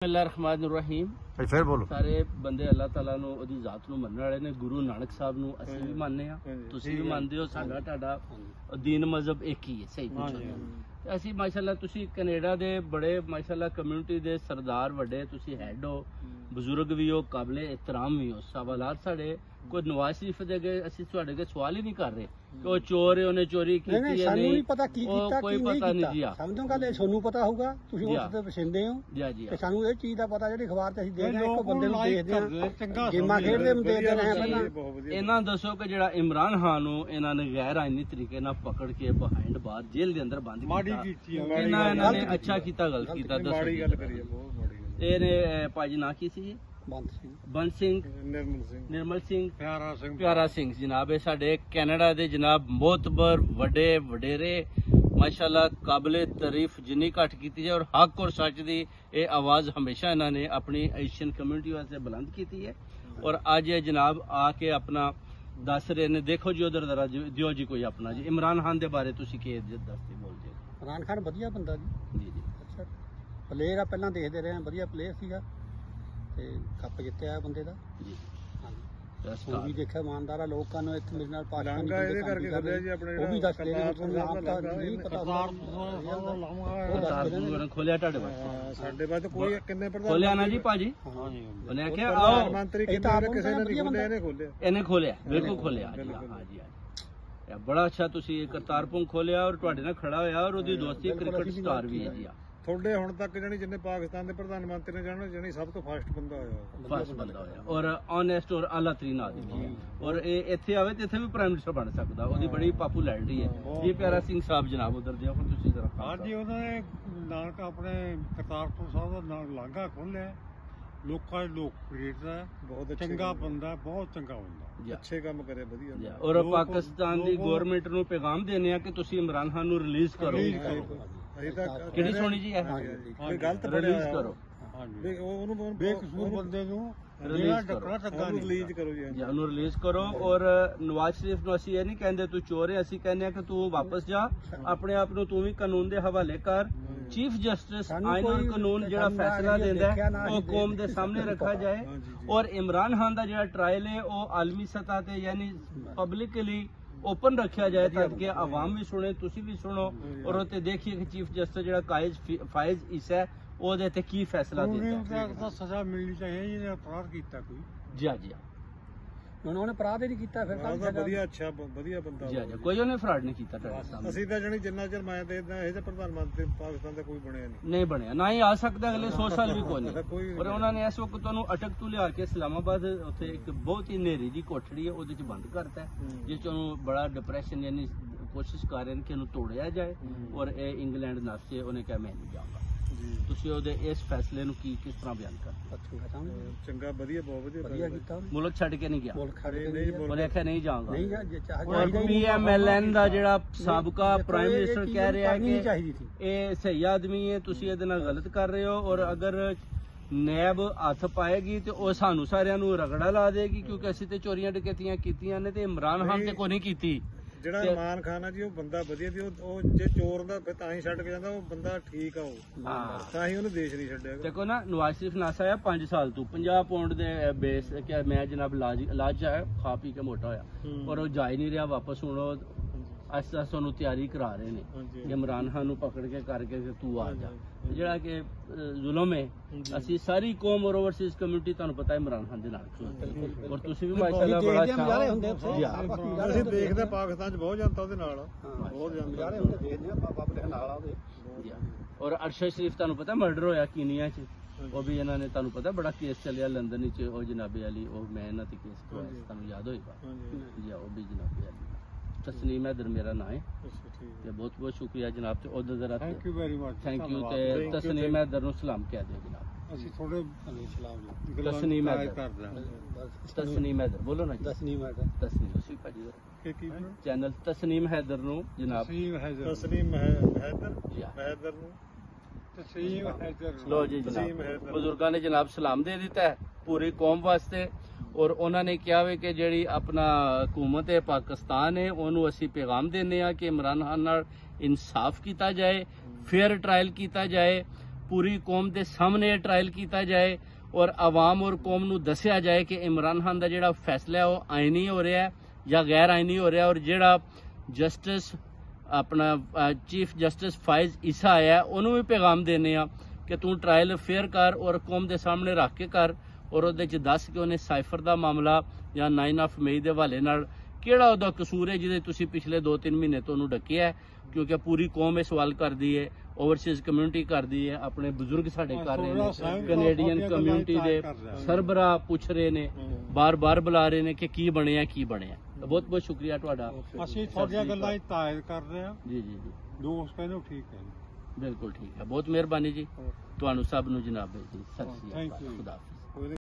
बिस्मिल्लाहिर्रहमानिर्रहीम। फिर बोलो। सारे बंदे अल्लाह ताला नूं ओदी जात नूं मनने वाले ने। गुरु नानक साहब नूं ਅਸੀਂ ਵੀ ਮੰਨਦੇ ਆ, ਤੁਸੀਂ ਵੀ ਮੰਨਦੇ ਹੋ। ਸਾਡਾ ਤੁਹਾਡਾ ਦੀਨ ਮਜ਼ਹਬ ਇੱਕ ਹੀ ਹੈ, ਸਹੀ ਪੁੱਛੋ। ਅਸੀਂ ਮਾਸ਼ਾਅੱਲਾ ਤੁਸੀਂ ਕੈਨੇਡਾ ਦੇ ਬੜੇ ਮਾਸ਼ਾਅੱਲਾ ਕਮਿਊਨਿਟੀ ਦੇ ਸਰਦਾਰ ਵੱਡੇ ਤੁਸੀਂ ਹੈਡ ਹੋ, ਬਜ਼ੁਰਗ ਵੀ ਹੋ, ਕਾਬਲੇ ਇhtਰਾਮ ਵੀ ਹੋ। ਸਵਾਲਾਤ ਸਾਡੇ ਕੋਈ ਨਵਾਜ਼ ਸ਼ਰੀਫ ਦੇ ਅੱਗੇ ਅਸੀਂ ਤੁਹਾਡੇ ਅੱਗੇ ਸਵਾਲ ਹੀ ਨਹੀਂ ਕਰ ਰਹੇ ਕਿ ਉਹ ਚੋਰ ਹੈ, ਉਹਨੇ ਚੋਰੀ ਕੀਤੀ ਹੈ, ਨਹੀਂ ਪਤਾ ਕੀ ਕੀਤਾ ਕੋਈ ਪਤਾ ਨਹੀਂ ਜੀ। ਸਮਝੋ ਗੱਲ ਇਹ ਤੁਹਾਨੂੰ ਪਤਾ ਹੋਊਗਾ, ਤੁਸੀਂ ਉਸ ਤੇ ਪਛਿੰਦੇ ਹੋ ਜੀ। ਤੇ ਸਾਨੂੰ ਇਹ ਚੀਜ਼ ਦਾ ਪਤਾ ਜਿਹੜੀ ਅਖਬਾਰ ਤੇ ਅਸੀਂ ਦੇਖਦੇ ਹਾਂ, ਇੱਕ ਬੰਦੇ ਨੂੰ ਦੇਖਦੇ ਹਾਂ ਗੇਮਾਂ ਖੇਡਦੇ ਹੁੰਦੇ ਆ ਪਹਿਲਾਂ। ਇਹਨਾਂ ਦੱਸੋ ਕਿ ਜਿਹੜਾ ਇਮਰਾਨ ਖਾਨ ਨੂੰ ਇਹਨਾਂ ਨੇ ਗੈਰ ਆਇਨੀ ਤਰੀਕੇ ਨਾਲ ਪਕੜ ਕੇ ਬਿਹਾਈਂਡ ਬਾਰ ਜੇਲ੍ਹ ਦੇ ਅੰਦਰ ਬੰਦ ਕੀਤਾ, ਇਹਨਾਂ ਨੇ ਅੱਛਾ ਕੀਤਾ ਗਲਤ ਕੀਤਾ? ਮਾੜੀ ਗੱਲ ਕਰੀ ਹੈ, ਬਹੁਤ ਮਾੜੀ ਗੱਲ। ਇਹਨੇ ਭਾਜੀ ਨਾਂ ਕੀ ਸੀ? ਬੰਦ ਸਿੰਘ, ਨਿਰਮਲ ਸਿੰਘ, ਪਿਆਰਾ ਸਿੰਘ ਜਨਾਬ। ਇਹ ਸਾਡੇ ਕੈਨੇਡਾ ਦੇ ਜਨਾਬ ਮੋਤਬਰ ਵੱਡੇ ਵਡੇਰੇ ਮਾਸ਼ਾਅੱਲਾ ਕਾਬਲੇ ਤਾਰੀਫ ਜਿੰਨੀ ਘੱਟ ਕੀਤੀ ਜਾਏ, ਔਰ ਹੱਕ ਔਰ ਸੱਚ ਦੀ ਇਹ ਆਵਾਜ਼ ਹਮੇਸ਼ਾ ਇਹਨਾਂ ਨੇ ਆਪਣੀ ਏਸ਼ੀਅਨ ਕਮਿਊਨਿਟੀ ਵਾਸਤੇ ਬੁਲੰਦ ਕੀਤੀ ਹੈ। ਔਰ ਅੱਜ ਇਹ ਜਨਾਬ ਆ ਕੇ ਆਪਣਾ ਦੱਸ ਰਹੇ ਨੇ। ਦੇਖੋ ਜੀ ਉਧਰ ਜ਼ਰਾ ਦਿਓ ਜੀ ਕੋਈ ਆਪਣਾ ਜੀ ਇਮਰਾਨ ਖਾਨ ਦੇ ਬਾਰੇ ਤੁਸੀਂ ਕੀ ਦੱਸਦੇ ਬੋਲਦੇ? ਇਮਰਾਨ ਖਾਨ ਵਧੀਆ ਬੰਦਾ ਜੀ। ਜੀ ਅੱਛਾ ਪਲੇਅਰ ਆ, ਪਹਿਲਾਂ ਦੇਖਦੇ ਰਹੇ, ਵਧੀਆ ਪਲੇਅਰ ਸੀਗਾ ਤੇ ਕੱਪ ਜਿੱਤਿਆ ਬੰਦੇ ਦਾ ਜੀ। ਉਹ ਵੀ ਦੇਖਿਆ ਇਮਾਨਦਾਰ ਆ, ਲੋਕਾਂ ਨੂੰ ਇੱਕ ਮੇਰੇ ਨਾਲ ਪਾਕਿਸਤਾਨ ਇਹਦੇ ਕਰਕੇ ਖੋਲਿਆ ਜੀ ਆਪਣੇ, ਉਹ ਵੀ ਦੱਸਦੇ ਨੇ ਨਾਮ ਤਾਂ ਨਹੀਂ ਪਤਾ ਖੋਲਿਆ ਤੁਹਾਡੇ ਵਾਸਤੇ। ਸਾਡੇ ਬਾਅਦ ਕੋਈ ਕਿੰਨੇ ਪ੍ਰਧਾਨ ਖੋਲਿਆ ਨਾ ਜੀ ਭਾਜੀ? ਉਹਨੇ ਆਖਿਆ ਆਓ ਮੰਤਰੀ ਕਿੰਨੇ ਕਿਸੇ ਨੇ ਨਹੀਂ ਖੋਲਿਆ, ਇਹਨੇ ਖੋਲਿਆ। ਇਹਨੇ ਖੋਲਿਆ, ਬਿਲਕੁਲ ਖੋਲਿਆ ਜੀ। ਹਾਂ ਜੀ ਬੜਾ ਅੱਛਾ ਤੁਸੀਂ ਕਰਤਾਰਪੁਰ ਖੋਲਿਆ ਔਰ ਤੁਹਾਡੇ ਨਾਲ ਖੜਾ ਹੋਇਆ, ਔਰ ਉਹਦੀ ਦੋਸਤੀ ਕ੍ਰਿਕਟ ਸਟਾਰ ਵੀ ਹੈ ਜੀ। ਤੁਹਾਡੇ ਹੁਣ ਤੱਕ ਜਾਨੀ ਜਿੰਨੇ ਪਾਕਿਸਤਾਨ ਦੇ ਪ੍ਰਧਾਨ ਮੰਤਰੀ ਨੇ ਜਾਣੋ ਜਾਨੀ ਸਭ ਤੋਂ ਫਾਸਟ ਬੰਦਾ ਹੋਇਆ, ਫਾਸਟ ਬੰਦਾ ਹੋਇਆ ਔਰ ਓਨੈਸਟ ਔਰ ਆਲਾ ਤਰੀਨ ਆਦਮੀ ਹੈ। ਔਰ ਇਹ ਇੱਥੇ ਆਵੇ ਤੇ ਇੱਥੇ ਵੀ ਪ੍ਰਾਈਮ ਮਿਨਿਸਟਰ ਬਣ ਸਕਦਾ, ਉਹਦੀ ਬੜੀ ਪਪੂਲੈਰਿਟੀ ਹੈ ਜੀ। ਪਿਆਰਾ ਸਿੰਘ ਸਾਹਿਬ ਜਨਾਬ ਉਧਰ ਦਿਓ ਹੁਣ ਤੁਸੀਂ ਜ਼ਰਾ। ਹਾਂਜੀ, ਉਹਨਾਂ ਨੇ ਨਾਨਕ ਆਪਣੇ ਕਰਤਾਰਪੁਰ ਸਾਹਿਬ ਦਾ ਨਾਲ ਲਾਂਘਾ ਖੋਲਿਆ, ਲੋਕਾਂ ਦੇ ਲੋਕ ਪ੍ਰੀਤ ਹੈ, ਬਹੁਤ ਚੰਗਾ ਬੰਦਾ, ਬਹੁਤ ਚੰਗਾ ਬੰਦਾ, ਅੱਛੇ ਕੰਮ ਕਰੇ, ਵਧੀਆ। ਔਰ ਪਾਕਿਸਤਾਨ ਦੀ ਗਵਰਨਮੈਂਟ ਨੂੰ ਪੈਗਾਮ ਦੇਣੇ ਆ ਕਿ ਤੁਸੀਂ ਇਮਰਾਨ ਖਾਨ ਨੂੰ ਰਿਲੀਜ਼ ਕਰੋ। ਕਿਹੜੀ ਸੋਹਣੀ ਜੀ ਹੈ, ਗਲਤ ਰਿਲੀਜ਼ ਕਰੋ, ਉਹਨੂੰ ਬੇਕਸੂਰ ਬੰਦੇ ਨੂੰ ਰਿਲੀਜ਼ ਕਰੋ ਜੀ, ਉਹਨੂੰ ਰਿਲੀਜ਼ ਕਰੋ। ਔਰ ਨਵਾਜ਼ ਸ਼ਰੀਫ ਨੂੰ ਅਸੀਂ ਇਹ ਨਹੀਂ ਕਹਿੰਦੇ ਤੂੰ ਚੋਰ ਹੈ, ਅਸੀਂ ਕਹਿੰਦੇ ਆ ਕਿ ਤੂੰ ਵਾਪਸ ਜਾ, ਆਪਣੇ ਆਪ ਨੂੰ ਤੂੰ ਵੀ ਕਾਨੂੰਨ ਦੇ ਹਵਾਲੇ ਕਰ। ਚੀਫ ਜਸਟਿਸ ਆਇਨ ਔਰ ਕਾਨੂੰਨ ਜਿਹੜਾ ਫੈਸਲਾ ਦਿੰਦਾ ਉਹ ਕੌਮ ਦੇ ਸਾਹਮਣੇ ਰੱਖਾ ਜਾਏ। ਔਰ ਇਮਰਾਨ ਖਾਨ ਦਾ ਜਿਹੜਾ ਟ੍ਰਾਇਲ ਹੈ ਉਹ ਆਲਮੀ ਸਤਹ ਤੇ ਯਾਨੀ ਪਬਲਿਕਲੀ ओपन रखा जाए ताकि आवाम भी सुने, तुसी भी सुनो, और उते देखिए कि चीफ जस्टिस ਜਿਹੜਾ फायज ईसा है ਉਹਦੇ ਤੇ ਕੀ ਫੈਸਲਾ ਦਿੰਦਾ ਹੈ। ਸਜ਼ਾ ਮਿਲਣੀ ਚਾਹੀਦੀ ਜਿਹਨੇ ਅਪਰਾਧ ਕੀਤਾ ਕੋਈ। ਜੀ ਉਹਨੇ ਅਪਰਾਧ ਹੀ ਨਹੀਂ ਕੀਤਾ, ਫਿਰ ਵਧੀਆ ਅੱਛਾ ਵਧੀਆ ਬੰਦਾ ਜੀ। ਕੋਈ ਉਹਨੇ ਫਰਾਡ ਨਹੀਂ ਕੀਤਾ ਤੁਹਾਡੇ ਸਾਹਮਣੇ। ਅਸੀਂ ਤਾਂ ਜਣੀ ਜਿੰਨਾ ਚਿਰ ਮੈਂ ਦੇਖਦਾ ਇਹ ਤਾਂ ਪ੍ਰਧਾਨ ਮੰਤਰੀ ਪਾਕਿਸਤਾਨ ਦਾ ਕੋਈ ਬਣਿਆ ਨਹੀਂ ਬਣਿਆ, ਨਾ ਹੀ ਆ ਸਕਦਾ ਅਗਲੇ 100 ਸਾਲ ਵੀ ਕੋਈ ਨਹੀਂ। ਔਰ ਉਹਨਾਂ ਨੇ ਇਸ ਵਕਤ ਤੁਹਾਨੂੰ ਅਟਕ ਤੋਂ ਲਿਆ ਕੇ ਇਸਲਾਮਾਬਾਦ ਉੱਥੇ ਇੱਕ ਬਹੁਤ ਹੀ ਹਨੇਰੀ ਦੀ ਕੋਠੜੀ ਹੈ ਉਹਦੇ ਚ ਬੰਦ ਕਰਤਾ, ਜਿਸ ਚ ਉਹਨੂੰ ਬੜਾ ਡਿਪਰੈਸ਼ਨ ਯਾਨੀ ਕੋਸ਼ਿਸ਼ ਕਰ ਰਹੇ ਨੇ ਕਿ ਇਹਨੂੰ ਤੋੜਿਆ ਜਾਏ। ਔਰ ਇਹ ਇੰਗਲੈਂਡ ਨਾਸਤੇ ਉਹਨੇ ਕਿਹਾ ਮੈਂ ਨਹੀਂ ਜਾਊਂਗਾ। ਤੁਸੀਂ ਉਹਦੇ ਇਸ ਫੈਸਲੇ ਨੂੰ ਕਿਸ ਤਰ੍ਹਾਂ ਬਿਆਨ ਕਰਦੇ? ਚੰਗਾ, ਵਧੀਆ, ਬਹੁਤ ਵਧੀਆ ਕੀਤਾ। ਮੁਲਕ ਛੱਡ ਕੇ ਨਹੀਂ ਗਿਆ, ਉਹਨੇ ਆਖਿਆ ਨਹੀਂ ਜਾਊਂਗਾ। ਔਰ PMLN ਦਾ ਜਿਹੜਾ ਸਾਬਕਾ ਪ੍ਰਾਈਮ ਮਿਨਿਸਟਰ ਕਹਿ ਰਿਹਾ ਕਿ ਇਹ ਸਹੀ ਆਦਮੀ ਹੈ, ਤੁਸੀਂ ਇਹਦੇ ਨਾਲ ਗਲਤ ਕਰ ਰਹੇ ਹੋ, ਔਰ ਅਗਰ ਨੈਬ ਹੱਥ ਪਾਏਗੀ ਤੇ ਉਹ ਸਾਨੂੰ ਸਾਰਿਆਂ ਨੂੰ ਰਗੜਾ ਲਾ ਦੇਗੀ, ਕਿਉਂਕਿ ਅਸੀਂ ਤੇ ਚੋਰੀਆਂ ਡਕੈਤੀਆਂ ਕੀਤੀਆਂ ਨੇ ਤੇ ਇਮਰਾਨ ਖਾਨ ਤੇ ਕੋਈ ਨਹੀਂ ਕੀਤੀ। ਜਿਹੜਾ ਇਮਰਾਨ ਖਾਨ ਆ ਜੀ ਉਹ ਬੰਦਾ ਵਧੀਆ ਸੀ, ਉਹ ਜੇ ਚੋਰ ਦਾ ਤਾਂ ਹੀ ਛੱਡ ਕੇ ਜਾਂਦਾ, ਉਹ ਬੰਦਾ ਠੀਕ ਆ, ਉਹ ਤਾਂ ਹੀ ਉਹਨੂੰ ਦੇਸ਼ ਨਹੀਂ ਛੱਡਿਆ। ਦੇਖੋ ਨਾ ਨਵਾਜ਼ ਸ਼ਰੀਫ ਨਾਸਾ ਆ 5 ਸਾਲ ਤੋਂ 50 ਪਾਉਂਡ ਦੇ ਬੇਸ ਕਿ ਮੈਂ ਜਨਾਬ ਇਲਾਜ ਆਇਆ, ਖਾ ਪੀ ਕੇ ਮੋਟਾ ਹੋਇਆ, ਔਰ ਉਹ ਜਾ ਹੀ ਨਹੀਂ ਰਿਹਾ ਵਾਪਸ। ਹੁਣ ਉਹ ਅਸਾਂ ਸਾਨੂੰ ਤਿਆਰੀ ਕਰਾ ਰਹੇ ਨੇ ਕਿ ਇਮਰਾਨ ਖਾਨ ਨੂੰ ਪਕੜ ਕੇ ਕਰਕੇ ਤੂੰ ਆ ਜਾ। ਜਿਹੜਾ ਕਿ ਜ਼ੁਲਮ ਹੈ, ਅਸੀਂ ਸਾਰੀ ਕੌਮ ਔਰ ਓਵਰਸੀਜ਼ ਕਮਿਊਨਿਟੀ ਤੁਹਾਨੂੰ ਪਤਾ ਇਮਰਾਨ ਖਾਨ ਦੇ ਨਾਲ, ਔਰ ਤੁਸੀਂ ਵੀ ਮਾਸ਼ਾਅੱਲਾ ਬੜਾ ਅੱਛਾ। ਅਸੀਂ ਦੇਖਦੇ ਪਾਕਿਸਤਾਨ 'ਚ ਬਹੁਤ ਜਨਤਾ ਉਹਦੇ ਨਾਲ, ਬਹੁਤ ਜਨਤਾ ਔਰ ਅਰਸ਼ਦ ਸ਼ਰੀਫ ਤੁਹਾਨੂੰ ਪਤਾ ਮਰਡਰ ਹੋਇਆ ਕੀਨੀਆ 'ਚ, ਉਹ ਵੀ ਇਹਨਾਂ ਨੇ ਤੁਹਾਨੂੰ ਪਤਾ ਬੜਾ ਕੇਸ ਚੱਲਿਆ ਲੰਦਨ ਵਿੱਚ, ਉਹ ਜਨਾਬੇ ਅਲੀ, ਉਹ ਮੈਂ ਇਹਨਾਂ ਤੇ ਕੇਸ ਕਰਵਾਇਆ, ਤੁਹਾਨੂੰ ਯਾਦ ਹੋਏਗਾ ਜੀ। ਉਹ ਵੀ ਜਨਾਬੇ ਅਲੀ तस्नीम हैदर मेरा नाम है, बहुत बहुत शुक्रिया जनाब। ਤੇ ਉਹਦਾ ਜ਼ਰਾ thank you very much, thank you. ਤੇ ਤਸਨੀਮ ਹੈਦਰ ਨੂੰ ਸਲਾਮ ਕਹਿ ਦਿਓ ਜਨਾਬ। ਅਸੀਂ ਥੋੜੇ ਤਸਨੀਮ ਹੈਦਰ, ਤਸਨੀਮ ਹੈਦਰ ਬੋਲੋ ਨਾ। ਤਸਨੀਮ ਹੈਦਰ, ਤਸਨੀਮ ਤੁਸੀਂ ਭਾਜੀ ਚੈਨਲ ਤਸਨੀਮ ਹੈਦਰ ਨੂੰ ਜਨਾਬ, ਤਸਨੀਮ ਹੈਦਰ ਨੂੰ ਲੋ ਜੀ ਜਨਾਬ। ਬਜ਼ੁਰਗਾਂ ਨੇ ਜਨਾਬ ਸਲਾਮ ਦੇ ਦਿੱਤਾ ਹੈ ਪੂਰੀ ਕੌਮ ਵਾਸਤੇ, ਔਰ ਉਹਨਾਂ ਨੇ ਕਿਹਾ ਵੇ ਕਿ ਜਿਹੜੀ ਆਪਣਾ ਹਕੂਮਤ ਹੈ ਪਾਕਿਸਤਾਨ ਹੈ ਉਹਨੂੰ ਅਸੀਂ ਪੈਗਾਮ ਦਿੰਦੇ ਆ ਕਿ ਇਮਰਾਨ ਖਾਨ ਨਾਲ ਇਨਸਾਫ ਕੀਤਾ ਜਾਏ, ਫੇਅਰ ਟ੍ਰਾਇਲ ਕੀਤਾ ਜਾਏ, पूरी कौम के सामने ट्रायल किया जाए और आवाम और कौम नूं दस्सिया जाए कि इमरान खान का जिहड़ा फैसला है वो आईनी हो रहा है या गैर आईनी हो रहा है, और जिहड़ा जस्टिस अपना चीफ जस्टिस फाइज ईसा आया उन्होंने भी पैगाम देने आ कि तू ट्रायल फेयर कर और कौम के सामने रख के कर, और उहदे च दस कि उन्हें साइफर का मामला या 9 मई के हवाले नाल किहड़ा उहदा कसूर है जिहदे तुसीं पिछले 2-3 महीने तो उहनूं ढकिया है, क्योंकि पूरी कौम ये सवाल करती है, ओवरसीज कम्यूनिटी करती है, अपने बुजुर्ग साडे कर रहे हैं, कैनेडियन कम्यूनिटी के सरबराह पूछ रहे ने, बार बार बुला रहे ने कि की बनिया की बनिया। बहुत बहुत शुक्रिया तुहाडा। ਅਸੀਂ ਤੁਹਾਡੀਆਂ ਗੱਲਾਂ 'ਚ ਤਾਇਦ ਕਰਦੇ ਹਾਂ जी जी जी ਦੋਸਤ ਕਹਿੰਦੇ ਠੀਕ ਹੈ बिल्कुल ठीक है, बहुत मेहरबानी जी, ਤੁਹਾਨੂੰ ਸਭ ਨੂੰ ਜਨਾਬ ਜੀ, ਸਤਿ ਸ਼੍ਰੀ Thank ਅਕਾਲ, you. ਖੁਦਾ ਹਾਫਿਜ਼।